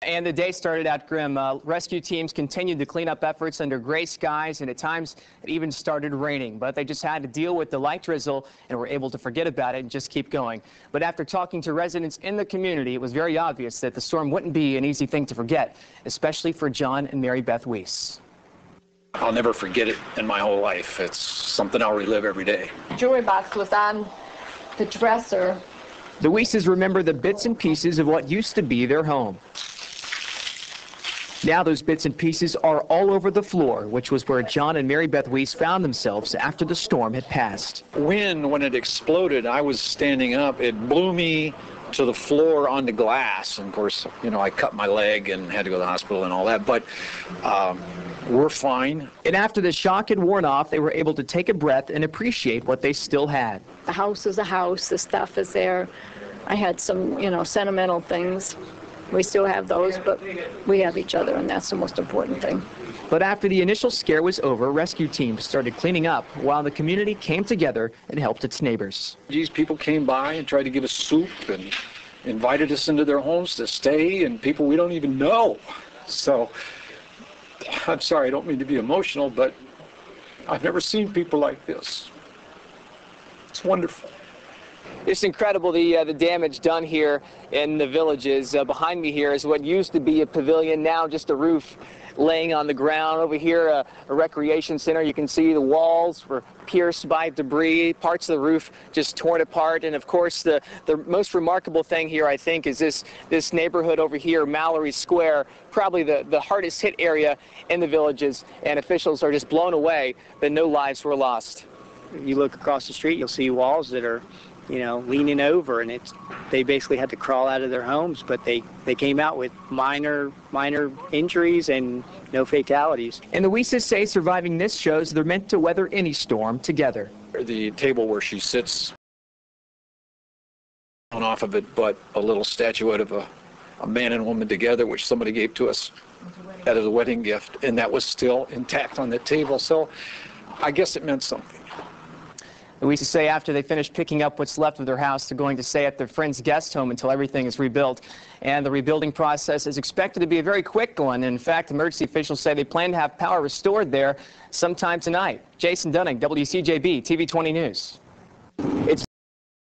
And the day started out grim. Rescue teams continued to clean up efforts under gray skies, and at times it even started raining. But they just had to deal with the light drizzle and were able to forget about it and just keep going. But after talking to residents in the community, it was very obvious that the storm wouldn't be an easy thing to forget, especially for John and Mary Beth Weiss. I'll never forget it in my whole life. It's something I'll relive every day. Jewelry box was on the dresser. The Weisses remember the bits and pieces of what used to be their home. Now those bits and pieces are all over the floor, which was where John and Mary Beth Weiss found themselves after the storm had passed. When it exploded, I was standing up. It blew me to the floor on the glass. And of course, you know, I cut my leg and had to go to the hospital and all that. But we're fine. And after the shock had worn off, they were able to take a breath and appreciate what they still had. The house is a house. The stuff is there. I had some, sentimental things. We still have those, but we have each other, and that's the most important thing. But after the initial scare was over, rescue teams started cleaning up while the community came together and helped its neighbors. These people came by and tried to give us soup and invited us into their homes to stay, and people we don't even know. So I'm sorry, I don't mean to be emotional, but I've never seen people like this. It's wonderful. It's incredible, the damage done here in the villages. Behind me here is what used to be a pavilion, now just a roof laying on the ground. Over here, a recreation center. You can see the walls were pierced by debris, parts of the roof just torn apart. And of course, the most remarkable thing here, I think, is this neighborhood over here, Mallory Square, probably the hardest hit area in the villages. And officials are just blown away that no lives were lost. You look across the street, you'll see walls that are leaning over, and they basically had to crawl out of their homes, but they came out with minor injuries and no fatalities. And the Weisses say surviving this shows they're meant to weather any storm together. The table where she sits on off of it, but a little statuette of a man and woman together, which somebody gave to us as a wedding gift, and that was still intact on the table, so I guess it meant something. The Weisses say after they finish picking up what's left of their house, they're going to stay at their friend's guest home until everything is rebuilt. And the rebuilding process is expected to be a very quick one. In fact, emergency officials say they plan to have power restored there sometime tonight. Jason Dunning, WCJB, TV 20 News.